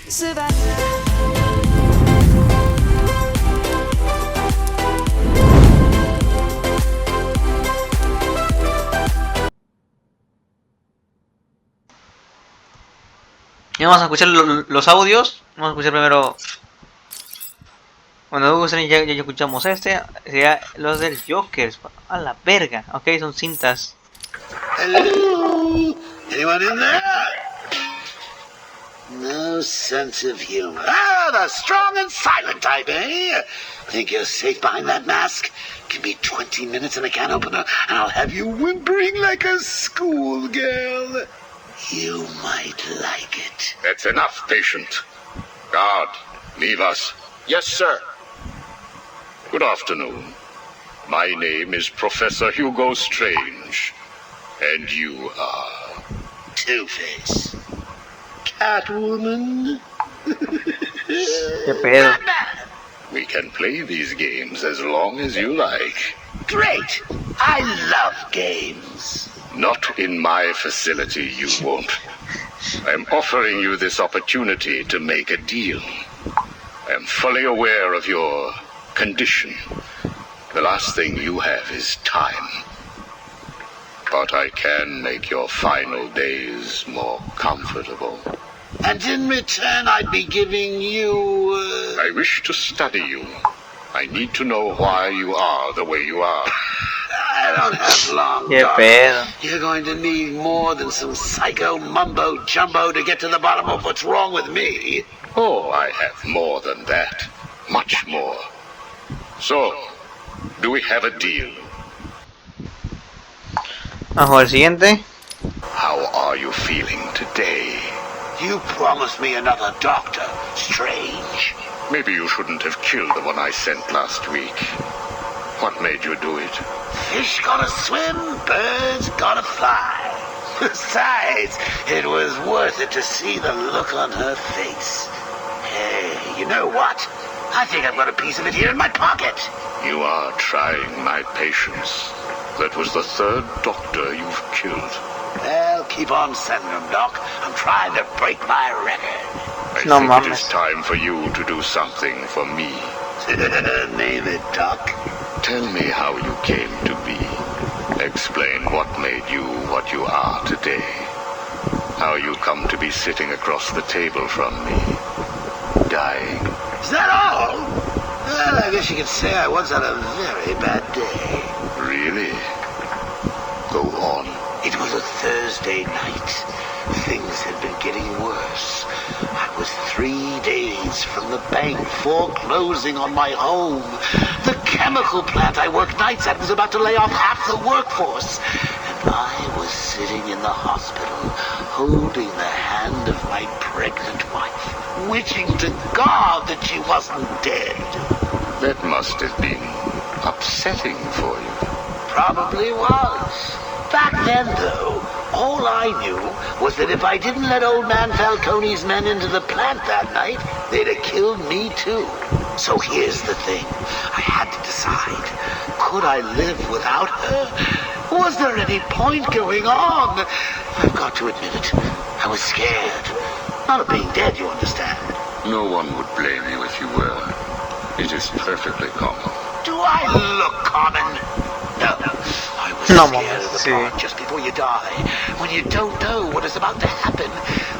se va. Y vamos a escuchar los audios. Vamos a escuchar primero. Bueno, ya escuchamos este. Sería los del Joker. A la verga. Ok, son cintas. Hello? Anyone in there? No sense of humor. Ah, the strong and silent type, eh? Think you're safe behind that mask? Give me 20 minutes and a can opener, and I'll have you whimpering like a schoolgirl. You might like it. That's enough, patient. Guard, leave us. Yes, sir. Good afternoon. My name is Professor Hugo Strange. And you are... Two-Face. Catwoman. ¿Qué pedo? We can play these games as long as you like. Great. I love games. Not in my facility, you won't. I'm offering you this opportunity to make a deal. I am fully aware of your condition. The last thing you have is time. But I can make your final days more comfortable. And in return, I'd be giving you... I wish to study you. I need to know why you are the way you are. I don't have long, Qué Doc. pedo. You're going to need more than some psycho mumbo-jumbo to get to the bottom of what's wrong with me. Oh, I have more than that. Much more. So, do we have a deal? Vamos al siguiente. How are you feeling today? You promised me another doctor, Strange. Maybe you shouldn't have killed the one I sent last week. What made you do it? Fish gotta swim, birds gotta fly. Besides, it was worth it to see the look on her face. Hey, you know what? I think I've got a piece of it here in my pocket. You are trying my patience. That was the third doctor you've killed. Well, keep on sending them, Doc. I'm trying to break my record. I No, think mames. it is time for you to do something for me. Name it, Doc. Tell me how you came to be. Explain what made you what you are today. How you come to be sitting across the table from me, dying. Is that all? Well, I guess you could say I once had a very bad day. Really? Go on. It was a Thursday night. Things had been getting worse. I was 3 days from the bank foreclosing on my home. The chemical plant I worked nights at was about to lay off half the workforce. And I was sitting in the hospital, holding the hand of my pregnant wife, wishing to God that she wasn't dead. That must have been upsetting for you. Probably was. Back then, though, all I knew was that if I didn't let old man Falcone's men into the plant that night, they'd have killed me too. So here's the thing. I had to decide. Could I live without her? Was there any point going on? I've got to admit it. I was scared. Not of being dead, you understand. No one would blame you if you were. It is perfectly common. Do I look common? No. I was No, scared of the sí. part just before you die. When you don't know what is about to happen.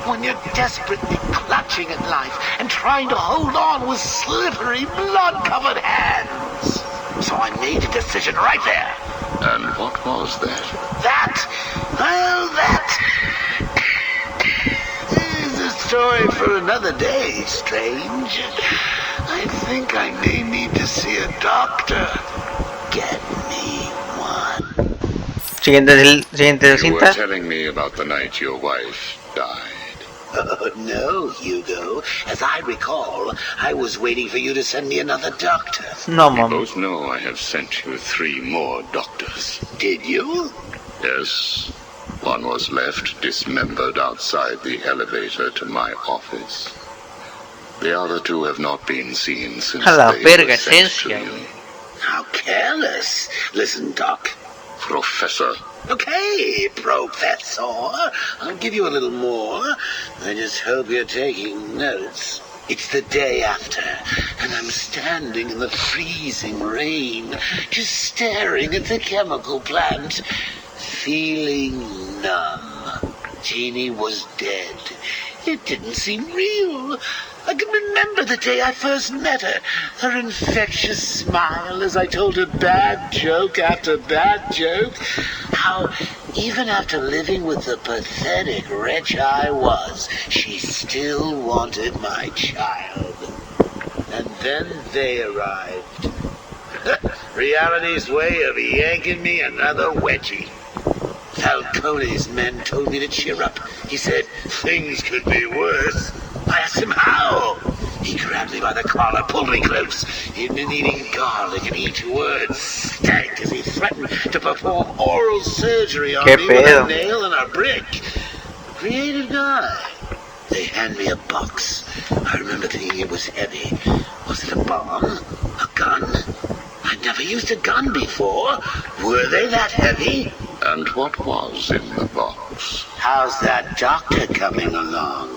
When you're desperately clutching at life and trying to hold on with slippery, blood-covered hands. So I made a decision right there. And what was that? That, well, that is a story for another day, Strange. I think I may need to see a doctor. Get me one. Siguiente You were cinta. telling me about the night your wife died. Oh, no, Hugo. As I recall, I was waiting for you to send me another doctor. No We mames. both know I have sent you 3 more doctors. Did you? Yes. One was left dismembered outside the elevator to my office. The other 2 have not been seen since A la they verga, were sent to esencia. you. How careless. Listen, Doc. Professor. Okay, Professor. I'll give you a little more. I just hope you're taking notes. It's the day after, and I'm standing in the freezing rain, just staring at the chemical plant, feeling numb. Jeannie was dead. It didn't seem real. I can remember the day I first met her. Her infectious smile as I told her bad joke after bad joke. How, even after living with the pathetic wretch I was, she still wanted my child. And then they arrived. Reality's way of yanking me another wedgie. Falcone's men told me to cheer up. He said things could be worse. I asked him how. He grabbed me by the collar, pulled me close. He'd been eating garlic, and each word stank as he threatened to perform oral surgery on me with a nail and a brick. Creative guy. They hand me a box. I remember thinking it was heavy. Was it a bomb? A gun? I'd never used a gun before. Were they that heavy? And what was in the box? How's that doctor coming along?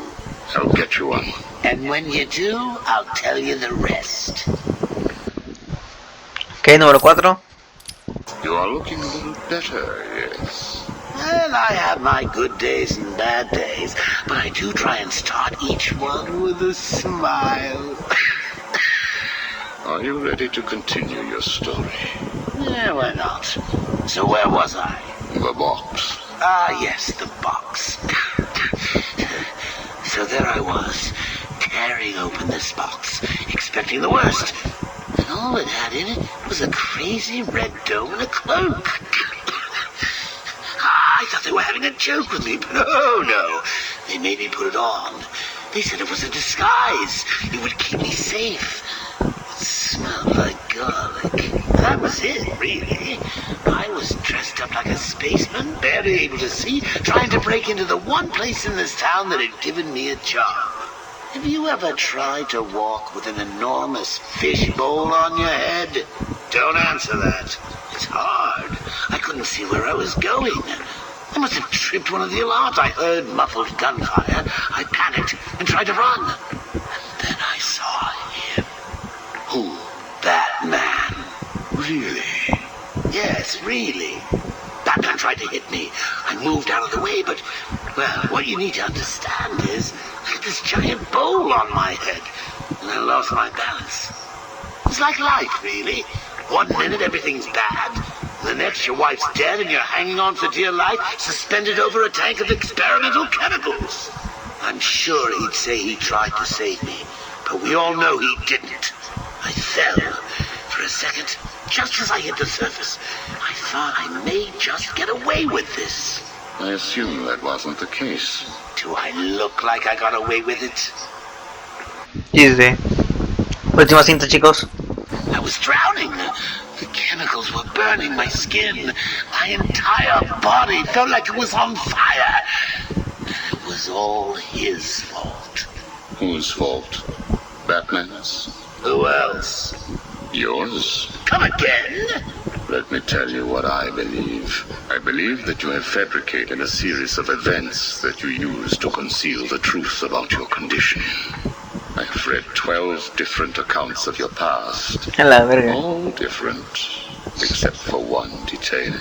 I'll get you one. And when you do, I'll tell you the rest. Ok, número 4. You are looking a little better, yes. Well, I have my good days and bad days, but I do try and start each one with a smile. Are you ready to continue your story? Yeah, why not? So where was I? The box. Ah, yes, the box. So there I was, tearing open this box, expecting the worst. And all it had in it was a crazy red dome and a cloak. I thought they were having a joke with me, but no. They made me put it on. They said it was a disguise. It would keep me safe. It smelled like garlic. That was it, really. I was dressed up like a spaceman, barely able to see, trying to break into the one place in this town that had given me a job. Have you ever tried to walk with an enormous fishbowl on your head? Don't answer that. It's hard. I couldn't see where I was going. I must have tripped one of the alarms. I heard muffled gunfire. I panicked and tried to run. And then I saw him. Who? Batman. Really? Yes, really. Batman tried to hit me. I moved out of the way, but, well, what you need to understand is I had this giant bowl on my head, and I lost my balance. It's like life, really. One minute everything's bad, and the next your wife's dead and you're hanging on for dear life, suspended over a tank of experimental chemicals. I'm sure he'd say he tried to save me, but we all know he didn't. I fell. For a second, just as I hit the surface, I thought I may just get away with this. I assume that wasn't the case. Do I look like I got away with it? Dice. Última cinta, chicos. I was drowning. The chemicals were burning my skin. My entire body felt like it was on fire. It was all his fault. Whose fault? Batman's? Who else? Yours? Come again? Let me tell you what I believe. I believe that you have fabricated a series of events that you use to conceal the truth about your condition. I have read 12 different accounts of your past. A la verga. All different, except for one detail.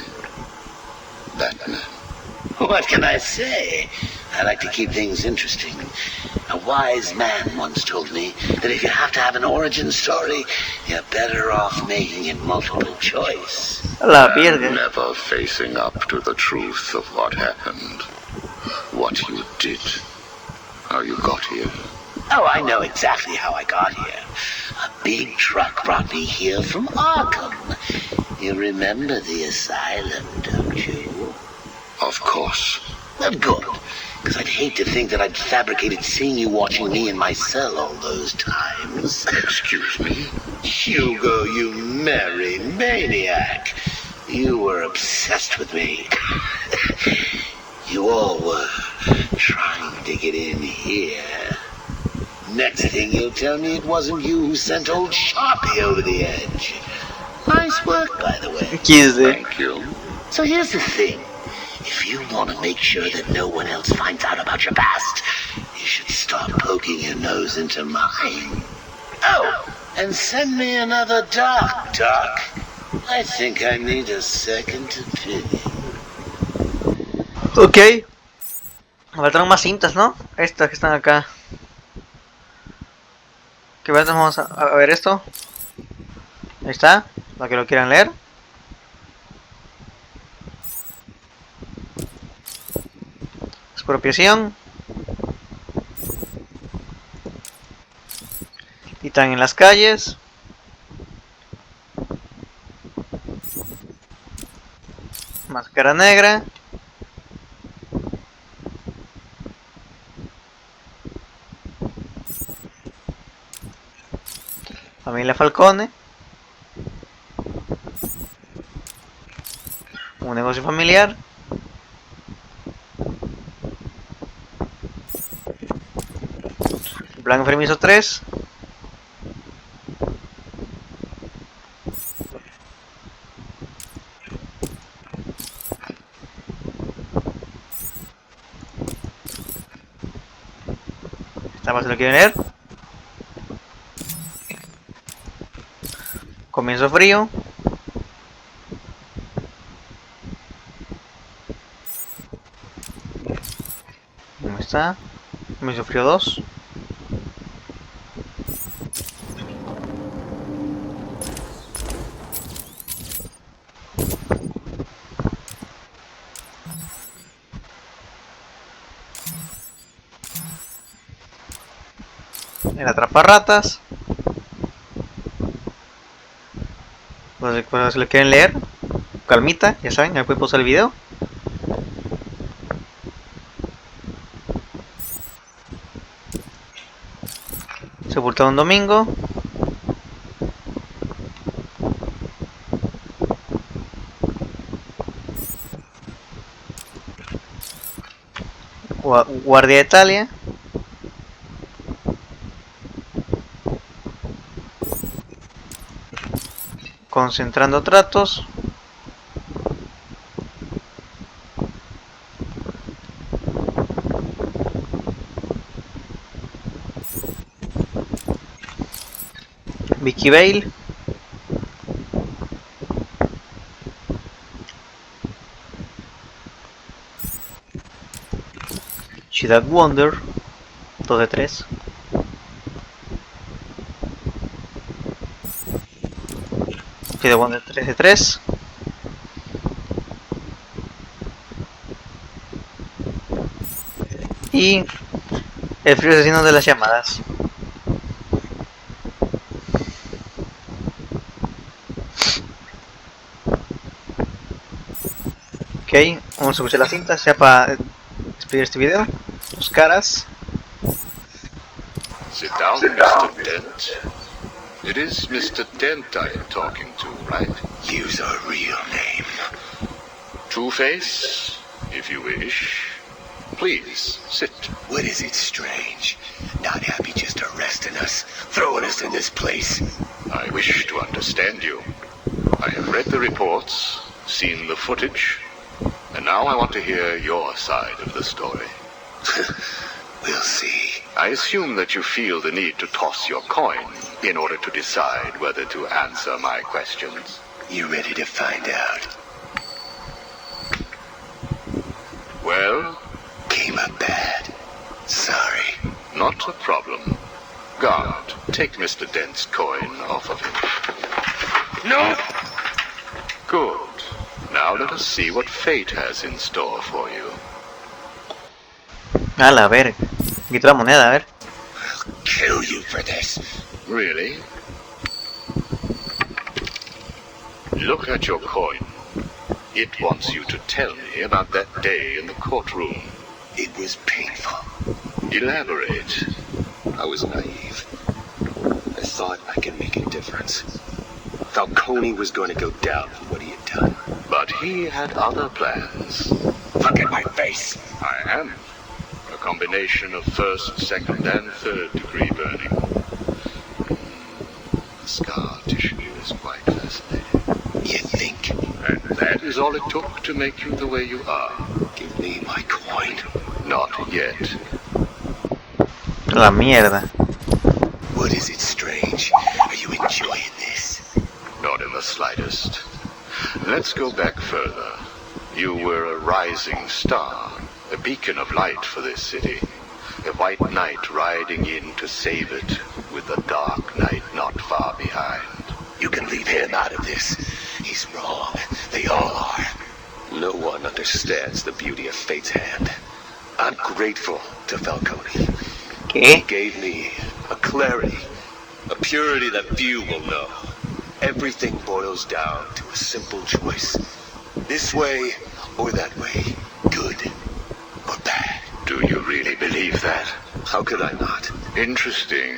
Batman. What can I say? I like to keep things interesting. A wise man once told me that if you have to have an origin story, you're better off making it multiple choice. A la And verga. never facing up to the truth of what happened. What you did. How you got here. Oh, I know exactly how I got here. A big truck brought me here from Arkham. You remember the asylum, don't you? Of course. Well, good. Because I'd hate to think that I'd fabricated seeing you watching me in my cell all those times. Excuse me? Hugo, you merry maniac. You were obsessed with me. You all were trying to get in here. Next thing you'll tell me it wasn't you who sent old Sharpie over the edge. Nice work, by the way. Dice. Thank you. So here's the thing. If you want to make sure that no one else finds out about your past, you should start poking your nose into mine. Oh, and send me another doc. I think I need a second opinion. Ok. Faltaron más cintas, ¿no? Estas que están acá. Que bueno, vamos a ver esto. Ahí está, para que lo quieran leer. Expropiación. Titán en las calles. Máscara negra. Familia Falcone. Un negocio familiar. Plan enfermizo 3. Esta más se lo quieren leer. Comienzo frío. ¿Dónde está? Comienzo frío 2. El atraparratas. Pues si lo quieren leer, calmita, ya saben, ahí pueden pausar el video. Sepultado un domingo. Guardia de Italia. Concentrando tratos. Vicky Bale. Ciudad Wonder. 2 de 3. Ciudad Wonder 3 de 3. Y el frío asesino de las llamadas. Ok, vamos a escuchar las cintas ya para despedir este video. Sus caras. Sit down, Mr. Dent. It is Mr. Dent I am talking to, right? Use our real name. Two-Face, if you wish. Please, sit. What is it strange? Not happy just arresting us, throwing us in this place. I wish to understand you. I have read the reports, seen the footage, and now I want to hear your side of the story. We'll see. I assume that you feel the need to toss your coin in order to decide whether to answer my questions. You ready to find out? Well? Came up bad. Sorry. Not a problem. Guard, take Mr. Dent's coin off of him. No! Good. Now let us see what fate has in store for you. A la verga. Quito la moneda, a ver. I'll kill you for this. Really? Look at your coin. It wants you to tell me about that day in the courtroom. It was painful. Elaborate. I was naive. I thought I could make a difference. Falcone was going to go down for what he had done. But he had other plans. Look at my face. I am. A combination of first, second, and third degree burning. The scar tissue is quite fascinating. You think? And that is all it took to make you the way you are. Give me my coin. Not yet. La mierda. What is it, Strange? Are you enjoying this? Not in the slightest. Let's go back further. You were a rising star, a beacon of light for this city. A white knight riding in to save it, with a dark knight not far behind. You can leave him out of this. He's wrong. They all are. No one understands the beauty of fate's hand. I'm grateful to Falcone. He ¿Qué? gave me a clarity, a purity that few will know. Everything boils down to a simple choice. This way or that way. Good or bad. Do you really believe that? How could I not? Interesting.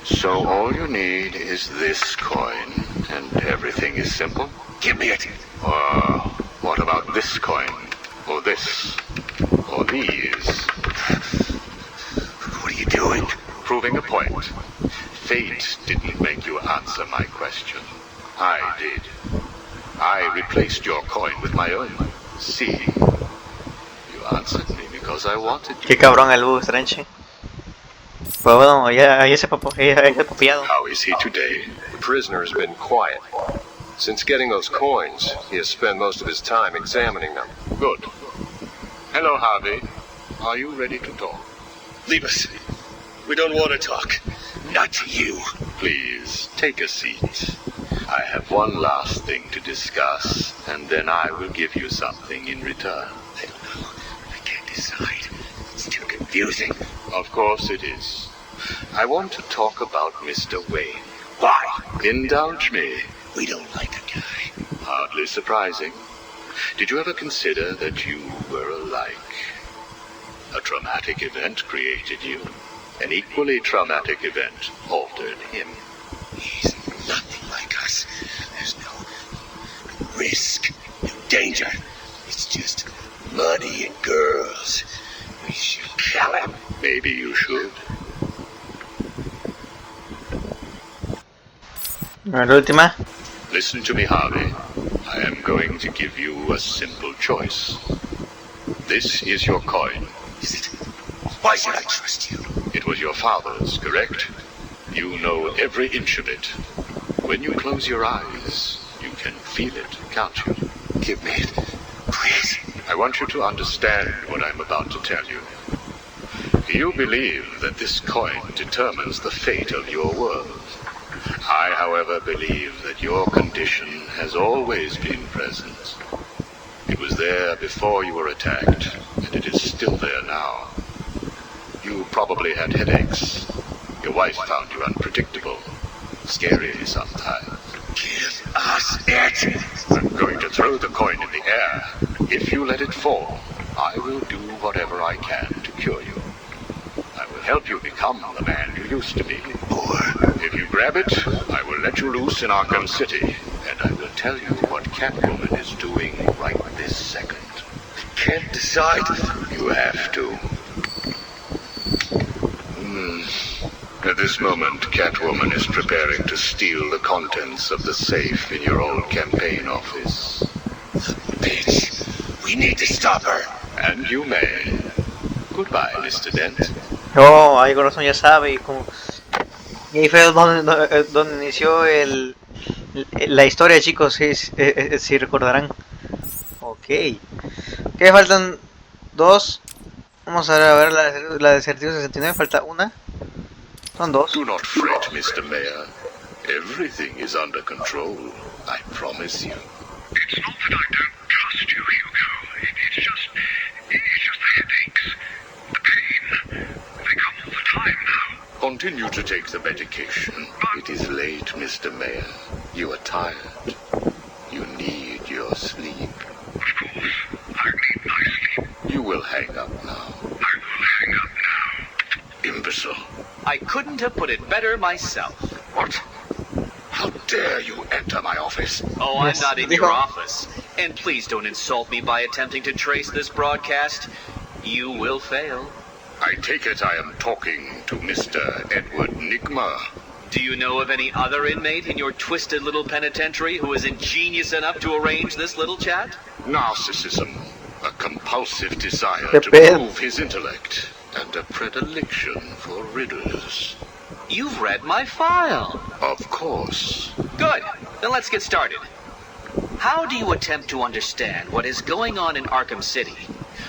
So all you need is this coin, and everything is simple? Give me it. Or what about this coin? Or this? Or these? What are you doing? Proving a point. Fate didn't make you answer my question. I did. I replaced your coin with my own. See? You answered me because I wanted you. Qué cabrón el bus, Strange. Pues bueno, ya ese papiado. How is he today? The prisoner has been quiet. Since getting those coins, he has spent most of his time examining them. Good. Hello, Harvey. Are you ready to talk? Leave us. We don't want to talk. Not to you. Please, take a seat. I have one last thing to discuss, and then I will give you something in return. I don't know. I can't decide. It's too confusing. Of course it is. I want to talk about Mr. Wayne. Why? Indulge me. We don't like the guy. Hardly surprising. Did you ever consider that you were alike? A traumatic event created you. An equally traumatic event altered him. He's nothing like us. There's no risk, no danger. It's just money and girls. We should kill him. Maybe you should. La última. Listen to me, Harvey. I am going to give you a simple choice. This is your coin. Is it? Why should I trust you? It was your father's, correct? You know every inch of it. When you close your eyes, you can feel it, can't you? Give me it, please. I want you to understand what I'm about to tell you. You believe that this coin determines the fate of your world. I, however, believe that your condition has always been present. It was there before you were attacked, and it is still there now. You probably had headaches. Your wife found you unpredictable, scary sometimes. Give us it. I'm going to throw the coin in the air. If you let it fall, I will do whatever I can to cure you. I will help you become the man you used to be. Or If you grab it, I will let you loose in ARKHAM City, and I will tell you what Catwoman is doing right this second. can't decide. You have to. At this moment, Catwoman is preparing to steal the contents of the safe in your old campaign office. Bitch. We need to stop her. And you may. Goodbye, Mr. Dent. Oh, ahí Corazón ya sabe. Y ahí fue donde inició la historia, chicos, si recordarán. Ok. ¿Qué faltan? Dos. Vamos a ver la de Acertijo 69. Falta una. Son dos. Do not fret, Mr. Mayor. Everything is under control. I promise you. It's not that I don't trust you, Hugo. It's just the headaches, the pain. They come all the time now. Continue to take the medication. It is late, Mr. Mayor. You are tired. You need your sleep. Of course, I need my sleep. You will hang up now. I will hang up now. Imbecile. I couldn't have put it better myself. What? How dare you enter my office? Oh, Yes, I'm not in dijo. your office. And please don't insult me by attempting to trace this broadcast. You will fail. I take it I am talking to Mr. Edward Nigma. Do you know of any other inmate in your twisted little penitentiary who is ingenious enough to arrange this little chat? Narcissism, a compulsive desire Qué to pedo. prove his intellect, and a predilection for riddles. You've read my file. Of course. Good. Then let's get started. How do you attempt to understand what is going on in Arkham City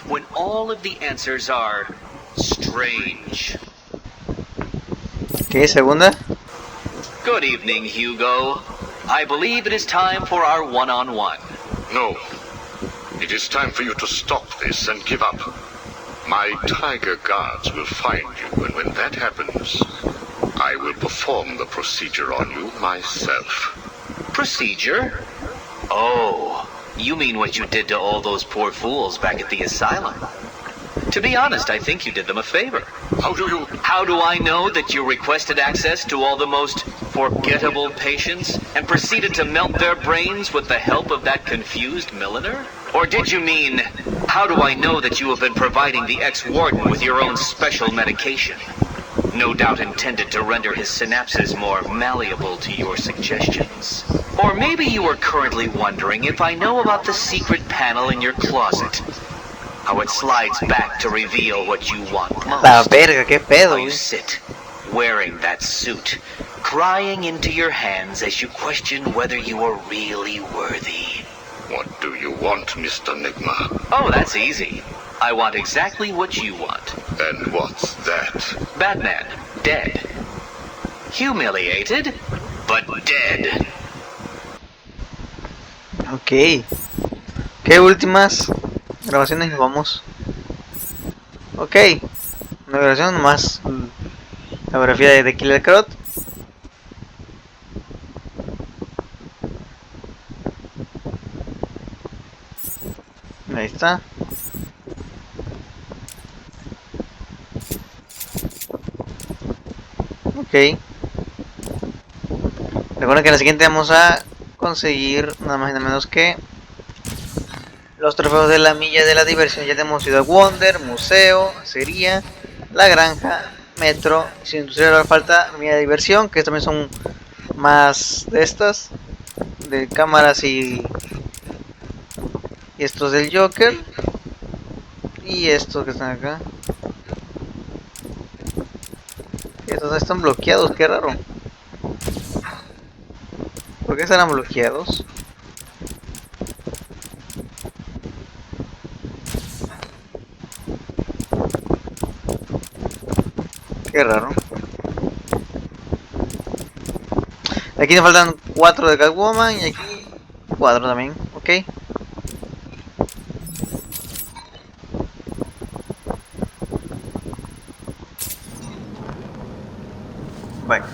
when all of the answers are strange? Ok, segunda. Good evening, Hugo. I believe it is time for our one-on-one. No. It is time for you to stop this and give up. My tiger guards will find you, and when that happens, I will perform the procedure on you myself. Procedure? Oh, you mean what you did to all those poor fools back at the asylum? To be honest, I think you did them a favor. How do I know that you requested access to all the most forgettable patients and proceeded to melt their brains with the help of that confused milliner? Or did you mean, how do I know that you have been providing the ex-warden with your own special medication? No doubt intended to render his synapses more malleable to your suggestions. Or maybe you are currently wondering if I know about the secret panel in your closet. How it slides back to reveal what you want most. La verga, qué pedo, How you güey. sit, wearing that suit, crying into your hands as you question whether you are really worthy. What do you want, Mr. Nigma? Oh, that's easy. I want exactly what you want. And what's that? Batman, dead. Humiliated, but dead. Ok. ¿Qué últimas grabaciones nos vamos? Ok. Una grabación nomás. La biografía de Killer Crot. Ahí está. Ok. Recuerden que en la siguiente vamos a conseguir nada más y nada menos que los trofeos de la milla de la diversión. Ya tenemos Ciudad Wonder, Museo, Acería, La Granja, Metro. Sin industrial ahora falta milla de diversión, que también son más de estas, de cámaras y estos del Joker. Y estos que están acá. Estos están bloqueados, qué raro. ¿Por qué estarán bloqueados? Qué raro. Aquí nos faltan 4 de Catwoman y aquí 4 también, ok. Bueno.